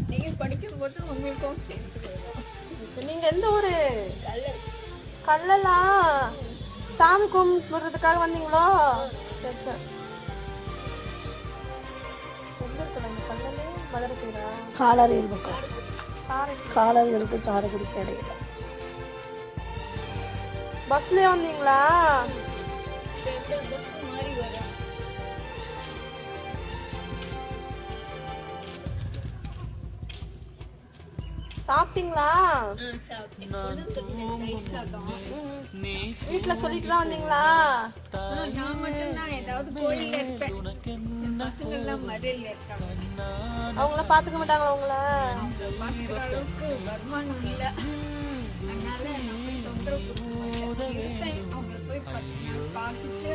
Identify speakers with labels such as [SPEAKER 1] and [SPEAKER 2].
[SPEAKER 1] நீங்க படிக்கும்போது உங்களுக்கும் சேர்த்து வரும்.
[SPEAKER 2] நீங்க எந்த ஊரு? கல்லலா? சாமி கும்பிடுறதுக்காக வந்தீங்களோ? சரி சரி. எங்க இருக்கல இந்த கல்லலே? மதுரை சைடா?
[SPEAKER 3] காலறியல் பக்கம். காலறியலுக்கு காரைக்குடிக்கு இடையில.
[SPEAKER 2] பஸ்லயே வந்தீங்களா?
[SPEAKER 1] மாதிரி வரும்.
[SPEAKER 2] சாப்பிட்டீங்களா? வீட்டுல சொல்லிட்டு தான் வந்தீங்களா?
[SPEAKER 1] நான் மட்டும்தான் ஏதாவது கோயில்ல இருப்பேன். பசங்க எல்லாம் மதுரையில இருக்காங்க.
[SPEAKER 2] அவங்கள பாத்துக்க மாட்டாங்களா உங்கள?
[SPEAKER 1] பாத்துக்கிற அளவுக்கு வருமானம் இல்லை. அதனால நான் போய் தொந்தரவு கொடுக்க மாட்டேன். இருப்பேன். அவங்கள போய் பார்த்துட்டு